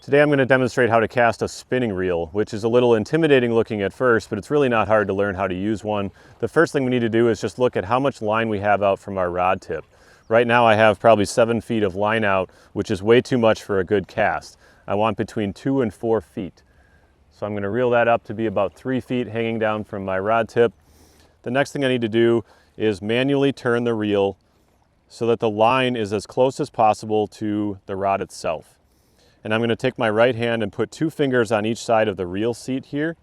Today I'm going to demonstrate how to cast a spinning reel, which is a little intimidating looking at first, but it's really not hard to learn how to use one. The first thing we need to do is just look at how much line we have out from our rod tip. Right now I have probably 7 feet of line out, which is way too much for a good cast. I want between 2 and 4 feet. So I'm going to reel that up to be about 3 feet hanging down from my rod tip. The next thing I need to do is manually turn the reel so that the line is as close as possible to the rod itself. And I'm going to take my right hand and put 2 fingers on each side of the reel seat here.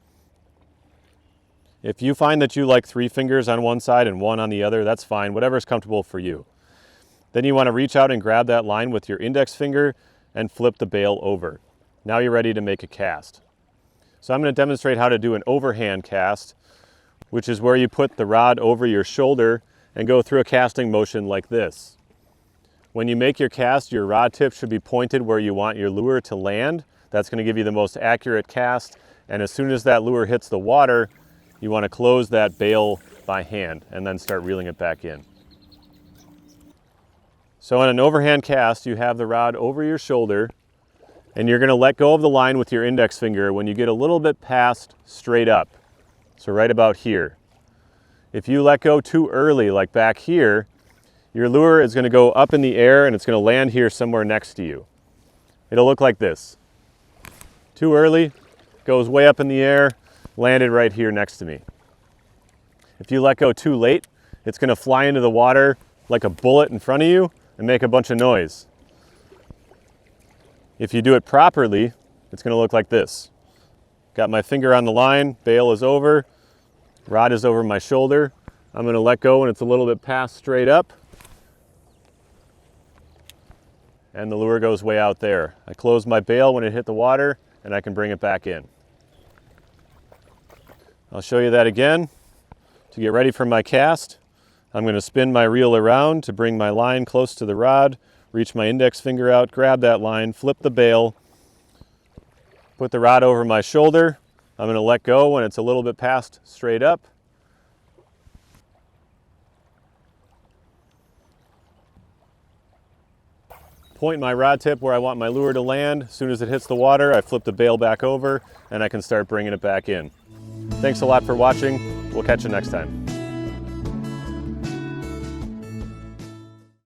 If you find that you like 3 fingers on one side and 1 on the other, that's fine, whatever's comfortable for you. Then you want to reach out and grab that line with your index finger and flip the bail over. Now you're ready to make a cast. So I'm going to demonstrate how to do an overhand cast, which is where you put the rod over your shoulder and go through a casting motion like this. When you make your cast, your rod tip should be pointed where you want your lure to land. That's going to give you the most accurate cast. And as soon as that lure hits the water, you want to close that bail by hand and then start reeling it back in. So in an overhand cast, you have the rod over your shoulder and you're going to let go of the line with your index finger when you get a little bit past straight up. So right about here. If you let go too early, like back here, your lure is going to go up in the air and it's going to land here somewhere next to you. It'll look like this. Too early, goes way up in the air, landed right here next to me. If you let go too late, it's going to fly into the water like a bullet in front of you and make a bunch of noise. If you do it properly, it's going to look like this. Got my finger on the line, bail is over, rod is over my shoulder. I'm going to let go when it's a little bit past straight up. And the lure goes way out there. I close my bail when it hit the water and I can bring it back in. I'll show you that again. To get ready for my cast, I'm going to spin my reel around to bring my line close to the rod, reach my index finger out, grab that line, flip the bail, put the rod over my shoulder. I'm going to let go when it's a little bit past straight up. Point my rod tip where I want my lure to land. As soon as it hits the water, I flip the bail back over and I can start bringing it back in. Thanks a lot for watching. We'll catch you next time.